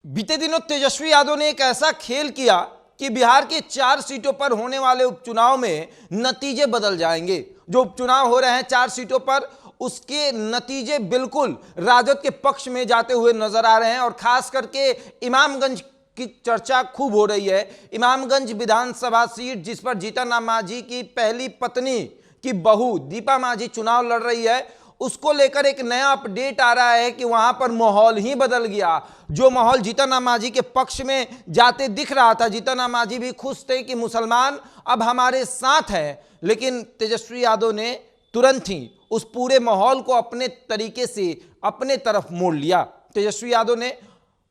बीते दिनों तेजस्वी यादव ने एक ऐसा खेल किया कि बिहार के 4 सीटों पर होने वाले उपचुनाव में नतीजे बदल जाएंगे। जो उपचुनाव हो रहे हैं 4 सीटों पर, उसके नतीजे बिल्कुल राजद के पक्ष में जाते हुए नजर आ रहे हैं। और खास करके इमामगंज की चर्चा खूब हो रही है। इमामगंज विधानसभा सीट, जिस पर जीतन राम मांझी की पहली पत्नी की बहू दीपा मांझी चुनाव लड़ रही है, उसको लेकर एक नया अपडेट आ रहा है कि वहां पर माहौल ही बदल गया। जो माहौल जीतन राम मांझी के पक्ष में जाते दिख रहा था, जीतन राम मांझी भी खुश थे कि मुसलमान अब हमारे साथ है, लेकिन तेजस्वी यादव ने तुरंत ही उस पूरे माहौल को अपने तरीके से अपने तरफ मोड़ लिया। तेजस्वी यादव ने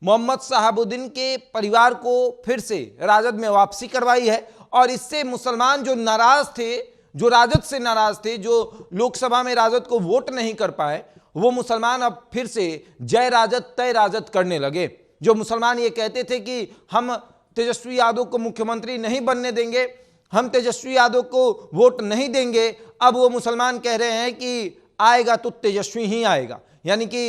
मोहम्मद शहाबुद्दीन के परिवार को फिर से राजद में वापसी करवाई है। और इससे मुसलमान जो नाराज थे, जो राजद से नाराज थे, जो लोकसभा में राजद को वोट नहीं कर पाए, वो मुसलमान अब फिर से जय राजद तय राजद करने लगे। जो मुसलमान ये कहते थे कि हम तेजस्वी यादव को मुख्यमंत्री नहीं बनने देंगे, हम तेजस्वी यादव को वोट नहीं देंगे, अब वो मुसलमान कह रहे हैं कि आएगा तो तेजस्वी ही आएगा। यानी कि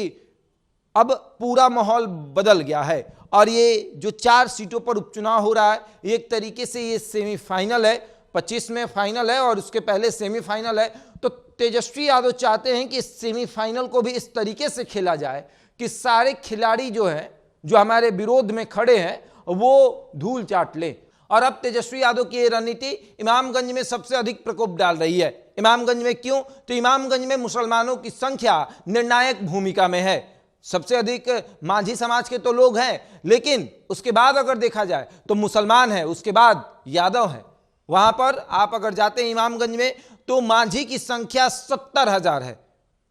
अब पूरा माहौल बदल गया है। और ये जो 4 सीटों पर उपचुनाव हो रहा है, एक तरीके से ये सेमीफाइनल है। 25 में फाइनल है और उसके पहले सेमीफाइनल है। तो तेजस्वी यादव चाहते हैं कि इस सेमीफाइनल को भी इस तरीके से खेला जाए कि सारे खिलाड़ी जो हैं, जो हमारे विरोध में खड़े हैं, वो धूल चाट लें। और अब तेजस्वी यादव की ये रणनीति इमामगंज में सबसे अधिक प्रकोप डाल रही है। इमामगंज में क्यों? तो इमामगंज में मुसलमानों की संख्या निर्णायक भूमिका में है। सबसे अधिक मांझी समाज के तो लोग हैं, लेकिन उसके बाद अगर देखा जाए तो मुसलमान है, उसके बाद यादव है। वहां पर आप अगर जाते हैं इमामगंज में तो मांझी की संख्या 70,000 है।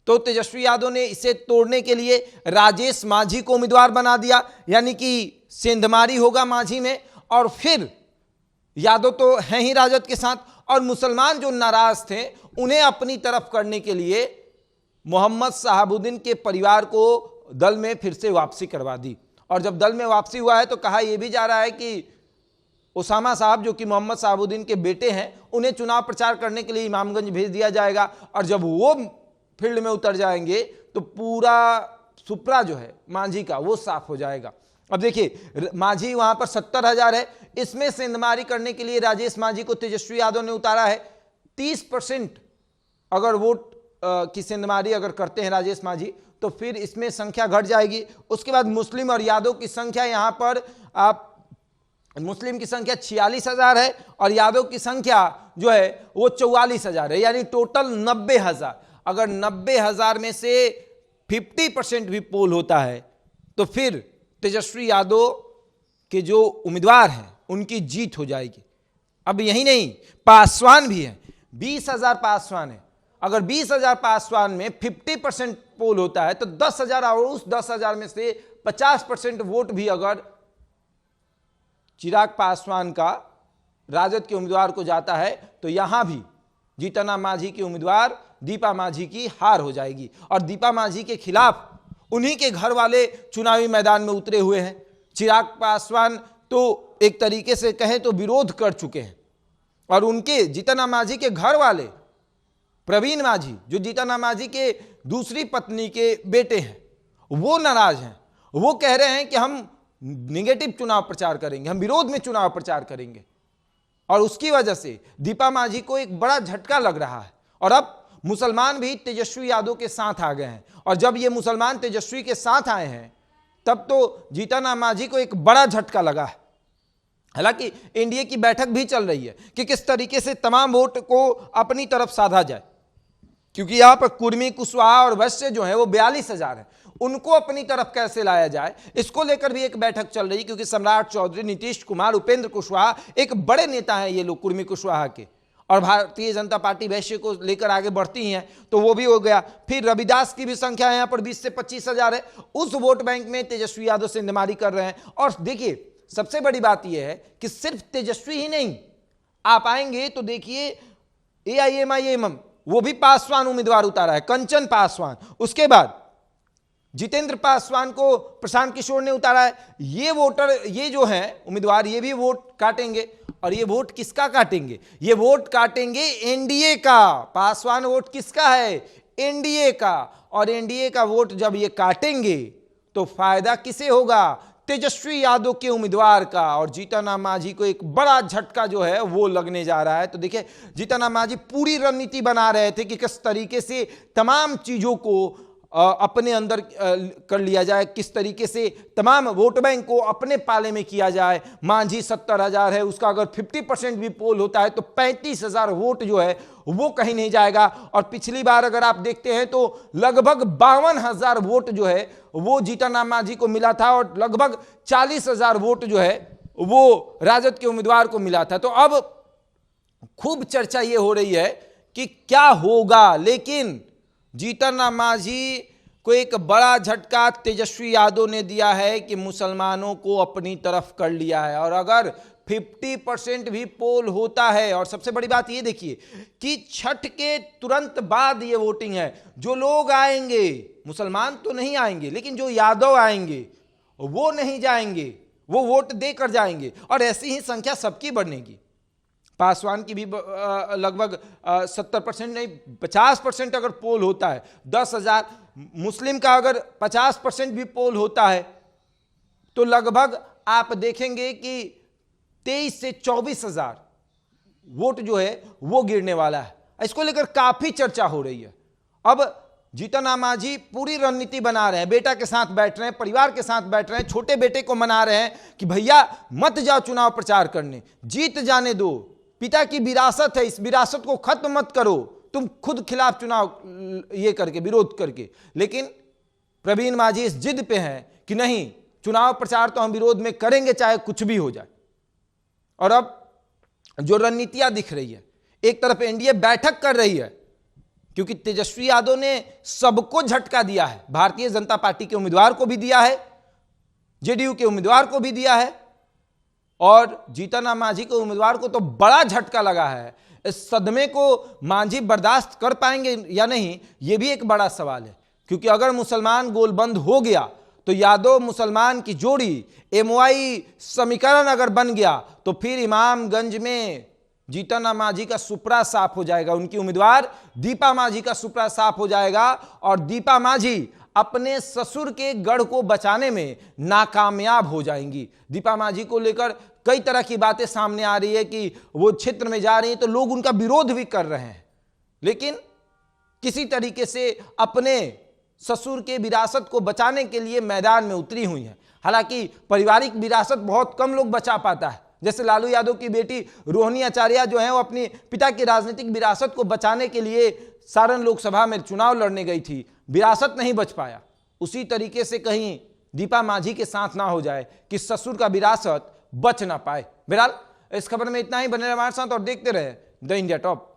तो तेजस्वी यादव ने इसे तोड़ने के लिए राजेश मांझी को उम्मीदवार बना दिया, यानी कि सेंधमारी होगा मांझी में। और फिर यादव तो हैं ही राजद के साथ, और मुसलमान जो नाराज थे उन्हें अपनी तरफ करने के लिए मोहम्मद शहाबुद्दीन के परिवार को दल में फिर से वापसी करवा दी। और जब दल में वापसी हुआ है तो कहा यह भी जा रहा है कि उसामा साहब, जो कि मोहम्मद शहाबुद्दीन के बेटे हैं, उन्हें चुनाव प्रचार करने के लिए इमामगंज भेज दिया जाएगा। और जब वो फील्ड में उतर जाएंगे तो पूरा सुपरा जो है मांझी का, वो साफ हो जाएगा। अब देखिए, मांझी वहां पर 70,000 है। इसमें सेंधमारी करने के लिए राजेश मांझी को तेजस्वी यादव ने उतारा है। 30% अगर वोट की सेंधमारी अगर करते हैं राजेश मांझी, तो फिर इसमें संख्या घट जाएगी। उसके बाद मुस्लिम और यादव की संख्या, यहां पर आप मुस्लिम की संख्या 46,000 है और यादव की संख्या जो है वो 44,000 है, यानी टोटल 90,000। अगर 90,000 में से 50% भी पोल होता है तो फिर तेजस्वी यादव के जो उम्मीदवार हैं उनकी जीत हो जाएगी। अब यही नहीं, पासवान भी है, 20,000 पासवान है। अगर 20,000 पासवान में 50% पोल होता है तो 10,000, और उस 10,000 में से 50% वोट भी अगर चिराग पासवान का राजद के उम्मीदवार को जाता है तो यहां भी जीतन राम मांझी के उम्मीदवार दीपा मांझी की हार हो जाएगी। और दीपा मांझी के खिलाफ उन्हीं के घर वाले चुनावी मैदान में उतरे हुए हैं। चिराग पासवान तो एक तरीके से कहें तो विरोध कर चुके हैं, और उनके जीतन राम मांझी के घर वाले प्रवीण मांझी, जो जीतन राम मांझी के दूसरी पत्नी के बेटे हैं, वो नाराज हैं। वो कह रहे हैं कि हम निगेटिव चुनाव प्रचार करेंगे, हम विरोध में चुनाव प्रचार करेंगे। और उसकी वजह से दीपा मांझी को एक बड़ा झटका लग रहा है। और अब मुसलमान भी तेजस्वी यादव के साथ आ गए हैं। और जब ये मुसलमान तेजस्वी के साथ आए हैं तब तो जीतन राम मांझी को एक बड़ा झटका लगा है। हालांकि एनडीए की बैठक भी चल रही है कि किस तरीके से तमाम वोट को अपनी तरफ साधा जाए, क्योंकि यहां पर कुर्मी, कुशवाहा और वैश्य जो है वो 42,000 है, उनको अपनी तरफ कैसे लाया जाए, इसको लेकर भी एक बैठक चल रही। क्योंकि सम्राट चौधरी, नीतीश कुमार, उपेंद्र कुशवाहा एक बड़े नेता हैं ये लोग, कुर्मी कुशवाहा के, और भारतीय जनता पार्टी वैश्य को लेकर आगे बढ़ती ही है, तो वो भी हो गया। फिर रविदास की भी संख्या यहां पर 20 से 25,000 है। उस वोट बैंक में तेजस्वी यादव सेंधमारी कर रहे हैं। और देखिए, सबसे बड़ी बात यह है कि सिर्फ तेजस्वी ही नहीं, आप आएंगे तो देखिए AIMIM वो भी पासवान उम्मीदवार उतारा है, कंचन पासवान। उसके बाद जितेंद्र पासवान को प्रशांत किशोर ने उतारा है। ये वोटर, ये जो हैं उम्मीदवार, ये भी वोट काटेंगे। और ये वोट किसका काटेंगे? ये वोट काटेंगे एनडीए का। पासवान वोट किसका है? एनडीए का। और एनडीए का वोट जब ये काटेंगे तो फायदा किसे होगा? तेजस्वी यादव के उम्मीदवार का, और जीतन मांझी को एक बड़ा झटका जो है वो लगने जा रहा है। तो देखिए, जीतन मांझी पूरी रणनीति बना रहे थे कि किस तरीके से तमाम चीजों को अपने अंदर कर लिया जाए, किस तरीके से तमाम वोट बैंक को अपने पाले में किया जाए। मांझी 70,000 है, उसका अगर 50% भी पोल होता है तो 35,000 वोट जो है वो कहीं नहीं जाएगा। और पिछली बार अगर आप देखते हैं तो लगभग 52,000 वोट जो है वो जीतन राम मांझी को मिला था, और लगभग 40,000 वोट जो है वो राजद के उम्मीदवार को मिला था। तो अब खूब चर्चा ये हो रही है कि क्या होगा, लेकिन जीतन राम मांझी को एक बड़ा झटका तेजस्वी यादव ने दिया है कि मुसलमानों को अपनी तरफ कर लिया है। और अगर 50% भी पोल होता है, और सबसे बड़ी बात ये देखिए कि छठ के तुरंत बाद ये वोटिंग है, जो लोग आएंगे, मुसलमान तो नहीं आएंगे लेकिन जो यादव आएंगे वो नहीं जाएंगे, वो वोट देकर जाएंगे, और ऐसी ही संख्या सबकी बढ़नेगी। पासवान की भी लगभग 70% नहीं 50% अगर पोल होता है, 10,000, मुस्लिम का अगर 50% भी पोल होता है तो लगभग आप देखेंगे कि 23 से 24,000 वोट जो है वो गिरने वाला है। इसको लेकर काफी चर्चा हो रही है। अब जीतन राम मांझी पूरी रणनीति बना रहे हैं, बेटा के साथ बैठ रहे हैं, परिवार के साथ बैठ रहे हैं, छोटे बेटे को मना रहे हैं कि भैया मत जाओ चुनाव प्रचार करने, जीत जाने दो, पिता की विरासत है, इस विरासत को खत्म मत करो, तुम खुद खिलाफ चुनाव ये करके विरोध करके। लेकिन प्रवीण मांझी इस जिद पे हैं कि नहीं, चुनाव प्रचार तो हम विरोध में करेंगे चाहे कुछ भी हो जाए। और अब जो रणनीतियां दिख रही है, एक तरफ एनडीए बैठक कर रही है क्योंकि तेजस्वी यादव ने सबको झटका दिया है, भारतीय जनता पार्टी के उम्मीदवार को भी दिया है, जेडीयू के उम्मीदवार को भी दिया है, और जीतन राम मांझी के उम्मीदवार को तो बड़ा झटका लगा है। इस सदमे को मांझी बर्दाश्त कर पाएंगे या नहीं, यह भी एक बड़ा सवाल है। क्योंकि अगर मुसलमान गोलबंद हो गया तो यादव मुसलमान की जोड़ी एमवाई समीकरण अगर बन गया तो फिर इमामगंज में जीतन राम मांझी का सुपड़ा साफ हो जाएगा, उनकी उम्मीदवार दीपा मांझी का सुपड़ा साफ हो जाएगा, और दीपा मांझी अपने ससुर के गढ़ को बचाने में नाकामयाब हो जाएंगी। दीपा मांझी को लेकर कई तरह की बातें सामने आ रही है कि वो क्षेत्र में जा रही है तो लोग उनका विरोध भी कर रहे हैं, लेकिन किसी तरीके से अपने ससुर के विरासत को बचाने के लिए मैदान में उतरी हुई है। हालांकि पारिवारिक विरासत बहुत कम लोग बचा पाता है, जैसे लालू यादव की बेटी रोहिणी आचार्य जो है वो अपनी पिता की राजनीतिक विरासत को बचाने के लिए सारण लोकसभा में चुनाव लड़ने गई थी, विरासत नहीं बच पाया। उसी तरीके से कहीं दीपा मांझी के साथ ना हो जाए कि ससुर का विरासत बच ना पाए। बहरहाल इस खबर में इतना ही, बने रहे हमारे साथ और देखते रहे द इंडिया टॉप।